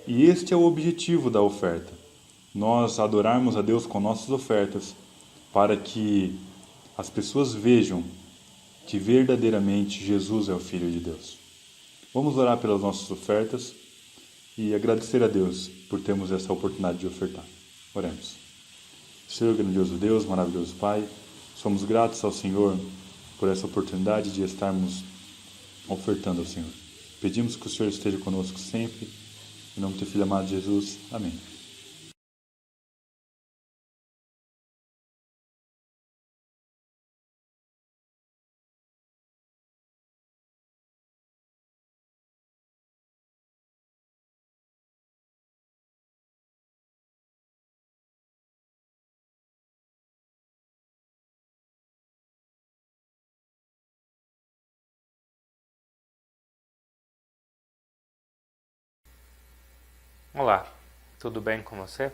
E este é o objetivo da oferta: nós adorarmos a Deus com nossas ofertas, para que as pessoas vejam que verdadeiramente Jesus é o Filho de Deus. Vamos orar pelas nossas ofertas e agradecer a Deus por termos essa oportunidade de ofertar. Oremos. Senhor grandioso Deus, maravilhoso Pai, somos gratos ao Senhor por essa oportunidade de estarmos ofertando ao Senhor. Pedimos que o Senhor esteja conosco sempre. Em nome do teu Filho amado Jesus. Amém. Olá, tudo bem com você?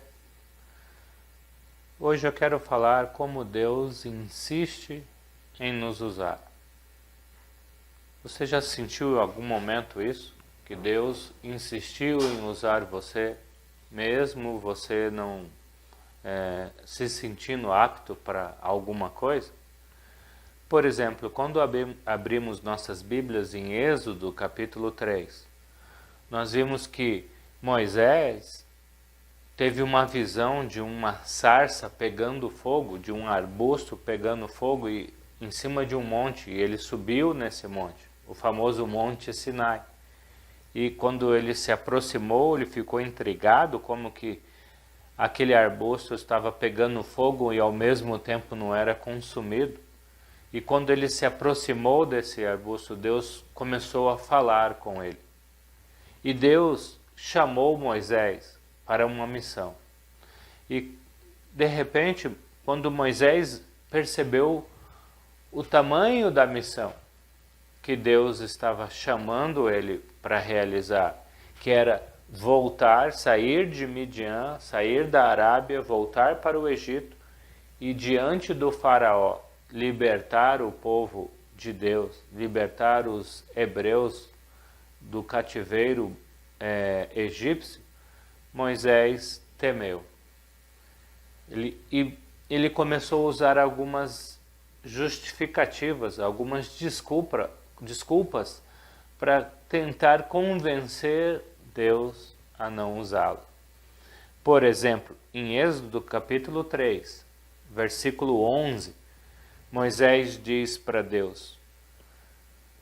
Hoje eu quero falar como Deus insiste em nos usar. Você já sentiu em algum momento isso? que Deus insistiu em usar você, mesmo você não se sentindo apto para alguma coisa? Por exemplo, quando abrimos nossas Bíblias em Êxodo, capítulo 3, nós vimos que Moisés teve uma visão de uma sarça pegando fogo, de um arbusto pegando fogo em cima de um monte, e ele subiu nesse monte, o famoso Monte Sinai. E quando ele se aproximou, ele ficou intrigado como que aquele arbusto estava pegando fogo e ao mesmo tempo não era consumido. E quando ele se aproximou desse arbusto, Deus começou a falar com ele. E Deus chamou Moisés para uma missão. E de repente, quando Moisés percebeu o tamanho da missão que Deus estava chamando ele para realizar, que era voltar, sair de Midian, sair da Arábia, voltar para o Egito e diante do faraó libertar o povo de Deus, libertar os hebreus do cativeiro egípcio, Moisés temeu. Ele começou a usar algumas justificativas, algumas desculpas para tentar convencer Deus a não usá-lo. Por exemplo, em Êxodo capítulo 3, versículo 11, Moisés diz para Deus: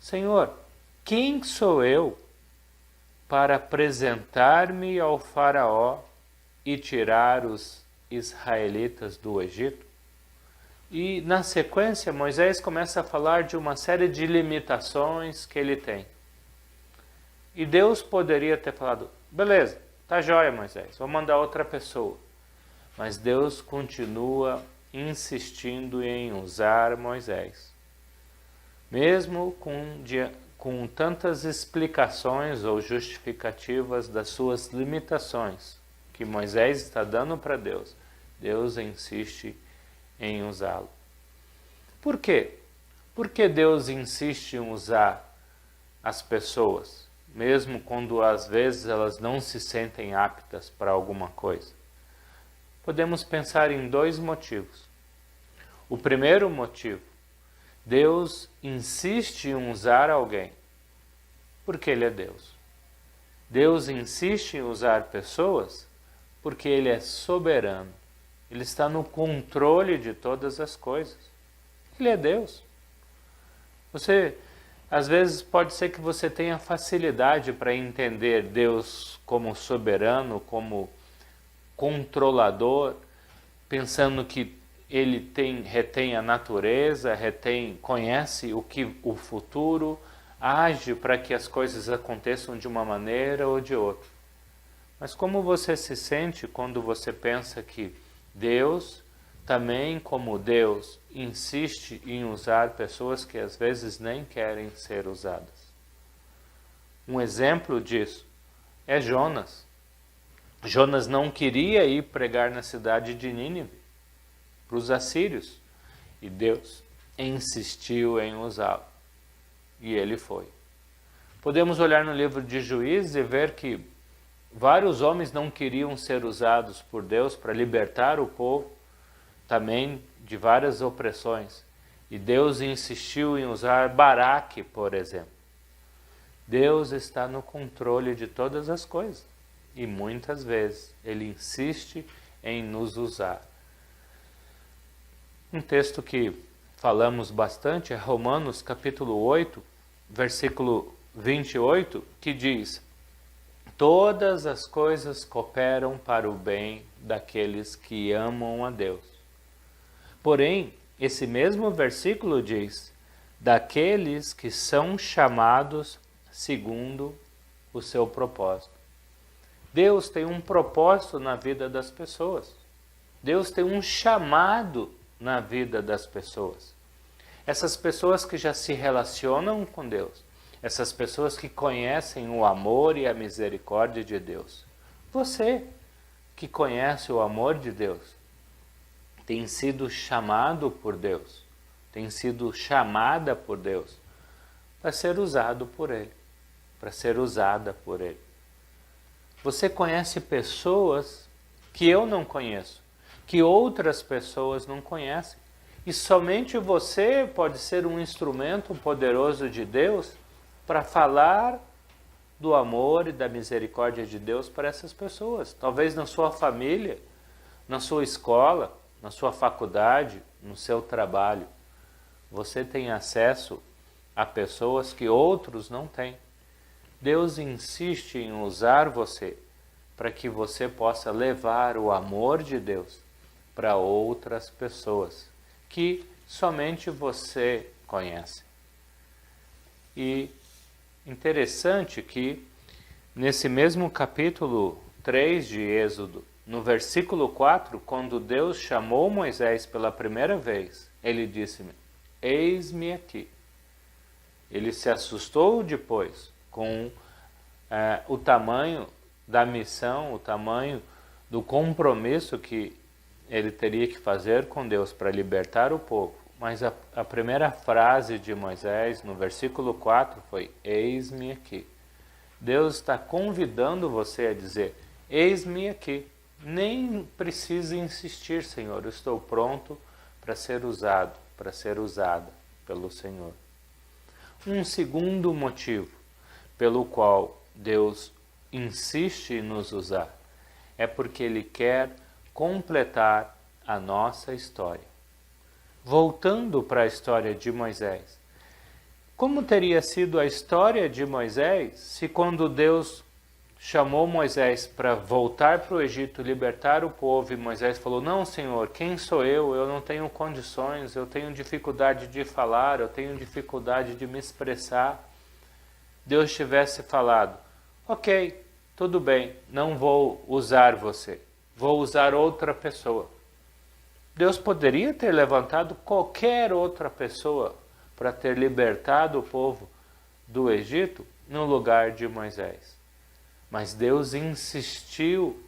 Senhor, quem sou eu para apresentar-me ao faraó e tirar os israelitas do Egito? E na sequência Moisés começa a falar de uma série de limitações que ele tem. E Deus poderia ter falado: beleza, tá jóia, Moisés, vou mandar outra pessoa. Mas Deus continua insistindo em usar Moisés. Mesmo com tantas explicações ou justificativas das suas limitações que Moisés está dando para Deus, Deus insiste em usá-lo. Por quê? Por que Deus insiste em usar as pessoas, mesmo quando às vezes elas não se sentem aptas para alguma coisa? Podemos pensar em dois motivos. O primeiro motivo: Deus insiste em usar alguém porque Ele é Deus. Deus insiste em usar pessoas porque Ele é soberano. Ele está no controle de todas as coisas. Ele é Deus. Às vezes pode ser que você tenha facilidade para entender Deus como soberano, como controlador, pensando que Ele retém a natureza, conhece o futuro, age para que as coisas aconteçam de uma maneira ou de outra. Mas como você se sente quando você pensa que Deus, também como Deus, insiste em usar pessoas que às vezes nem querem ser usadas? Um exemplo disso é Jonas. Jonas não queria ir pregar na cidade de Nínive para os assírios, e Deus insistiu em usá-lo, e ele foi. Podemos olhar no livro de Juízes e ver que vários homens não queriam ser usados por Deus para libertar o povo também de várias opressões, e Deus insistiu em usar Baraque, por exemplo. Deus está no controle de todas as coisas, e muitas vezes Ele insiste em nos usar. Um texto que falamos bastante é Romanos capítulo 8, versículo 28, que diz: todas as coisas cooperam para o bem daqueles que amam a Deus. Porém, esse mesmo versículo diz: daqueles que são chamados segundo o seu propósito. Deus tem um propósito na vida das pessoas. Deus tem um chamado na vida das pessoas. Essas pessoas que já se relacionam com Deus, essas pessoas que conhecem o amor e a misericórdia de Deus. Você que conhece o amor de Deus, tem sido chamado por Deus, tem sido chamada por Deus para ser usado por Ele. para ser usada por Ele. Você conhece pessoas que eu não conheço, que outras pessoas não conhecem. E somente você pode ser um instrumento poderoso de Deus para falar do amor e da misericórdia de Deus para essas pessoas. Talvez na sua família, na sua escola, na sua faculdade, no seu trabalho. Você tem acesso a pessoas que outros não têm. Deus insiste em usar você para que você possa levar o amor de Deus para outras pessoas que somente você conhece. E interessante que nesse mesmo capítulo 3 de Êxodo, no versículo 4, quando Deus chamou Moisés pela primeira vez, ele disse-me: eis-me aqui. Ele se assustou depois com o tamanho da missão, o tamanho do compromisso que ele teria que fazer com Deus para libertar o povo. Mas a primeira frase de Moisés, no versículo 4, foi: eis-me aqui. Deus está convidando você a dizer: eis-me aqui. Nem precisa insistir, Senhor, eu estou pronto para ser usado, para ser usada pelo Senhor. Um segundo motivo pelo qual Deus insiste em nos usar é porque Ele quer completar a nossa história. Voltando para a história de Moisés, como teria sido a história de Moisés se quando Deus chamou Moisés para voltar para o Egito, libertar o povo, e Moisés falou: não, Senhor, quem sou eu? Eu não tenho condições, eu tenho dificuldade de falar, eu tenho dificuldade de me expressar. Deus tivesse falado: ok, tudo bem, não vou usar você, vou usar outra pessoa. Deus poderia ter levantado qualquer outra pessoa para ter libertado o povo do Egito no lugar de Moisés. Mas Deus insistiu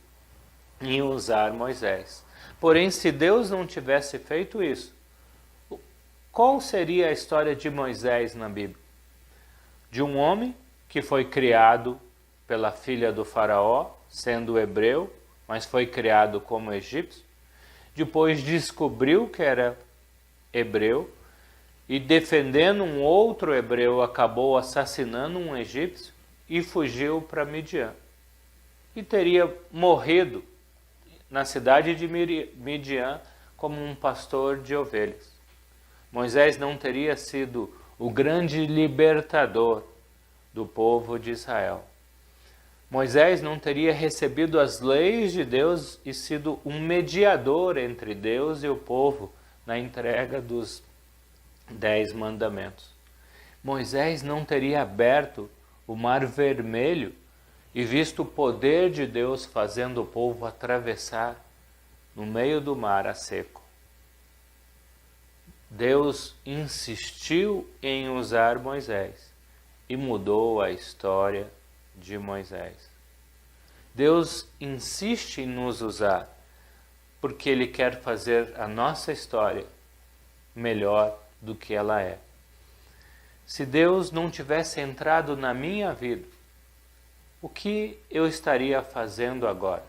em usar Moisés. Porém, se Deus não tivesse feito isso, qual seria a história de Moisés na Bíblia? De um homem que foi criado pela filha do faraó, sendo hebreu, mas foi criado como egípcio. Depois descobriu que era hebreu e, defendendo um outro hebreu, acabou assassinando um egípcio e fugiu para Midian. E teria morrido na cidade de Midian como um pastor de ovelhas. Moisés não teria sido o grande libertador do povo de Israel. Moisés não teria recebido as leis de Deus e sido um mediador entre Deus e o povo na entrega dos 10 mandamentos. Moisés não teria aberto o Mar Vermelho e visto o poder de Deus fazendo o povo atravessar no meio do mar a seco. Deus insistiu em usar Moisés e mudou a história de Moisés. Deus insiste em nos usar porque Ele quer fazer a nossa história melhor do que ela é. Se Deus não tivesse entrado na minha vida, o que eu estaria fazendo agora?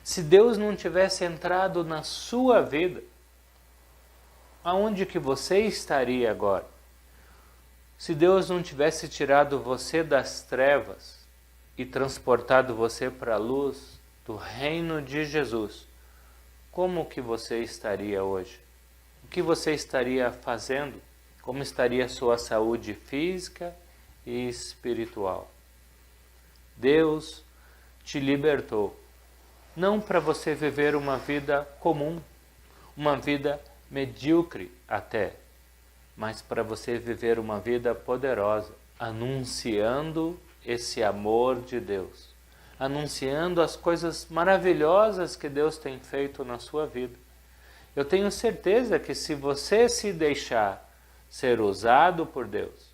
Se Deus não tivesse entrado na sua vida, aonde que você estaria agora? Se Deus não tivesse tirado você das trevas e transportado você para a luz do reino de Jesus, como que você estaria hoje? O que você estaria fazendo? Como estaria a sua saúde física e espiritual? Deus te libertou, não para você viver uma vida comum, uma vida medíocre até, mas para você viver uma vida poderosa, anunciando esse amor de Deus, anunciando as coisas maravilhosas que Deus tem feito na sua vida. Eu tenho certeza que se você se deixar ser usado por Deus,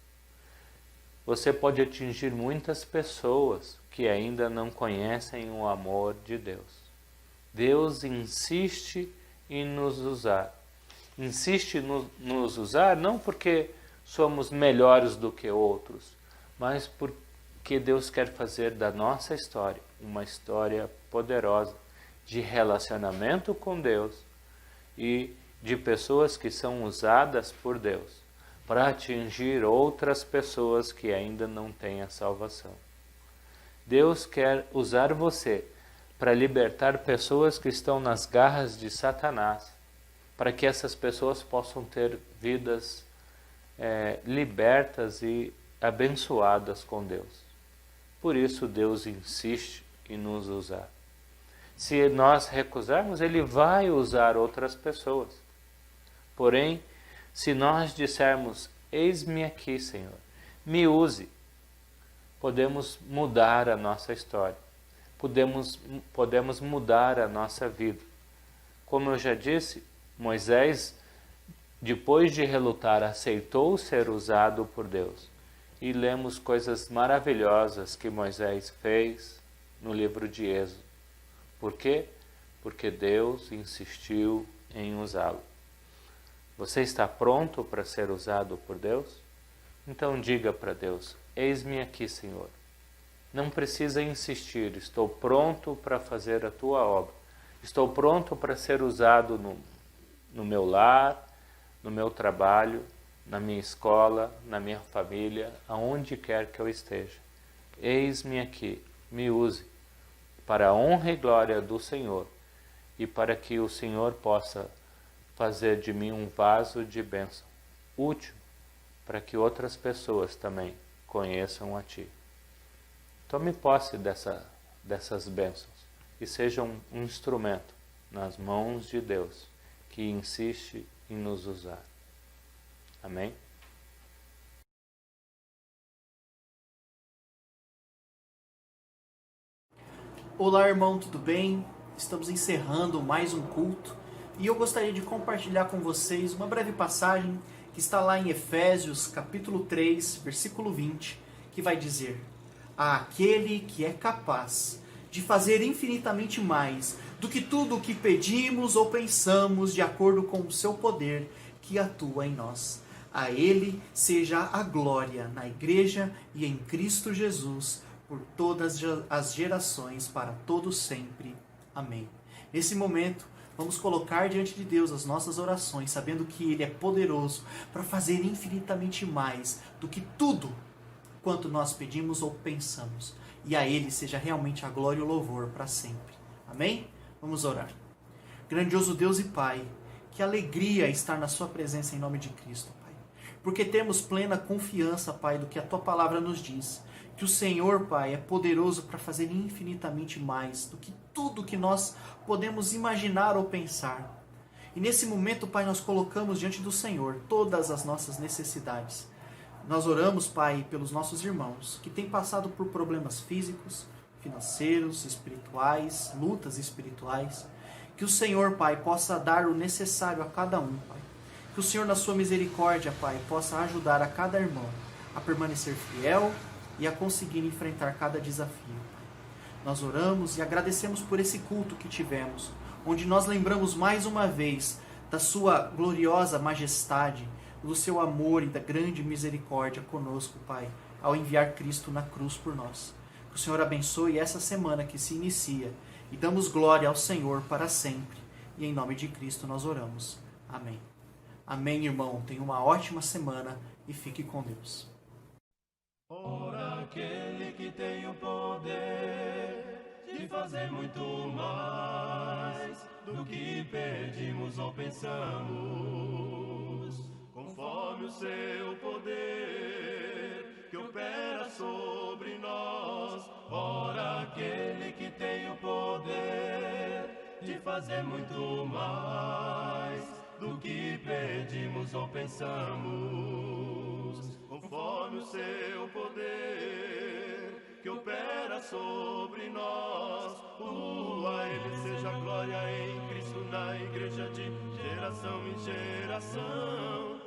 você pode atingir muitas pessoas que ainda não conhecem o amor de Deus. Deus insiste em nos usar. Insiste em nos usar não porque somos melhores do que outros, mas porque porque Deus quer fazer da nossa história uma história poderosa de relacionamento com Deus e de pessoas que são usadas por Deus para atingir outras pessoas que ainda não têm a salvação. Deus quer usar você para libertar pessoas que estão nas garras de Satanás, para que essas pessoas possam ter vidas libertas e abençoadas com Deus. Por isso Deus insiste em nos usar. Se nós recusarmos, Ele vai usar outras pessoas. Porém, se nós dissermos, eis-me aqui, Senhor, me use, podemos mudar a nossa história, podemos mudar a nossa vida. Como eu já disse, Moisés, depois de relutar, aceitou ser usado por Deus. E lemos coisas maravilhosas que Moisés fez no livro de Êxodo. Por quê? Porque Deus insistiu em usá-lo. Você está pronto para ser usado por Deus? Então diga para Deus, eis-me aqui, Senhor. Não precisa insistir, estou pronto para fazer a tua obra. Estou pronto para ser usado no meu lar, no meu trabalho, na minha escola, na minha família, aonde quer que eu esteja. Eis-me aqui, me use, para a honra e glória do Senhor, e para que o Senhor possa fazer de mim um vaso de bênção, útil, para que outras pessoas também conheçam a Ti. Tome posse dessas bênçãos e seja um instrumento nas mãos de Deus, que insiste em nos usar. Amém? Olá, irmão, tudo bem? Estamos encerrando mais um culto e eu gostaria de compartilhar com vocês uma breve passagem que está lá em Efésios, capítulo 3, versículo 20, que vai dizer: àquele que é capaz de fazer infinitamente mais do que tudo o que pedimos ou pensamos, de acordo com o seu poder que atua em nós. A Ele seja a glória na Igreja e em Cristo Jesus, por todas as gerações, para todo sempre. Amém. Nesse momento, vamos colocar diante de Deus as nossas orações, sabendo que Ele é poderoso para fazer infinitamente mais do que tudo quanto nós pedimos ou pensamos. E a Ele seja realmente a glória e o louvor para sempre. Amém? Vamos orar. Grandioso Deus e Pai, que alegria estar na Sua presença em nome de Cristo, Pai. Porque temos plena confiança, Pai, do que a Tua palavra nos diz. Que o Senhor, Pai, é poderoso para fazer infinitamente mais do que tudo que nós podemos imaginar ou pensar. E nesse momento, Pai, nós colocamos diante do Senhor todas as nossas necessidades. Nós oramos, Pai, pelos nossos irmãos que têm passado por problemas físicos, financeiros, espirituais, lutas espirituais. Que o Senhor, Pai, possa dar o necessário a cada um, Pai. Que o Senhor, na sua misericórdia, Pai, possa ajudar a cada irmão a permanecer fiel e a conseguir enfrentar cada desafio, Pai. Nós oramos e agradecemos por esse culto que tivemos, onde nós lembramos mais uma vez da sua gloriosa majestade, do seu amor e da grande misericórdia conosco, Pai, ao enviar Cristo na cruz por nós. Que o Senhor abençoe essa semana que se inicia e damos glória ao Senhor para sempre. E em nome de Cristo nós oramos. Amém. Amém, irmão. Tenha uma ótima semana e fique com Deus. Ora, aquele que tem o poder de fazer muito mais do que pedimos ou pensamos, conforme o seu poder que opera sobre nós. Ora, aquele que tem o poder de fazer muito mais do que pedimos ou pensamos, conforme o seu poder que opera sobre nós. A Ele seja a glória em Cristo na Igreja de geração em geração.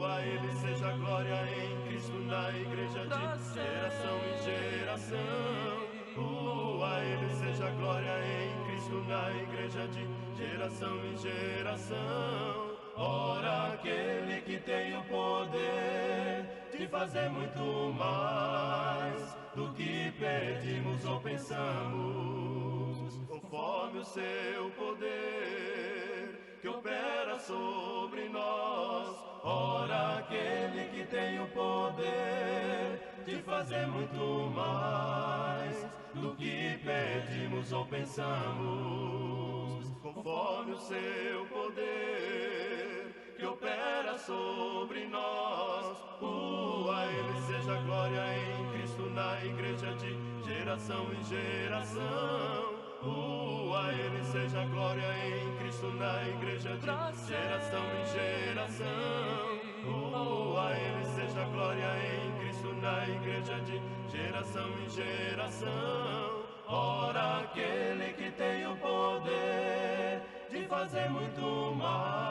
A Ele seja a glória em Cristo na Igreja de geração em geração. A Ele seja a glória em Cristo na Igreja de geração em geração. Ora, aquele que tem o poder de fazer muito mais do que pedimos ou pensamos, conforme o seu poder que opera sobre nós. Ora, aquele que tem o poder de fazer muito mais do que pedimos ou pensamos, conforme o seu poder que opera sobre nós. A Ele seja glória em Cristo na igreja de geração em geração. A Ele seja glória em Cristo na igreja de geração em geração. A Ele seja glória em Cristo na igreja de geração em geração. Ora, aquele que tem o poder de fazer muito mais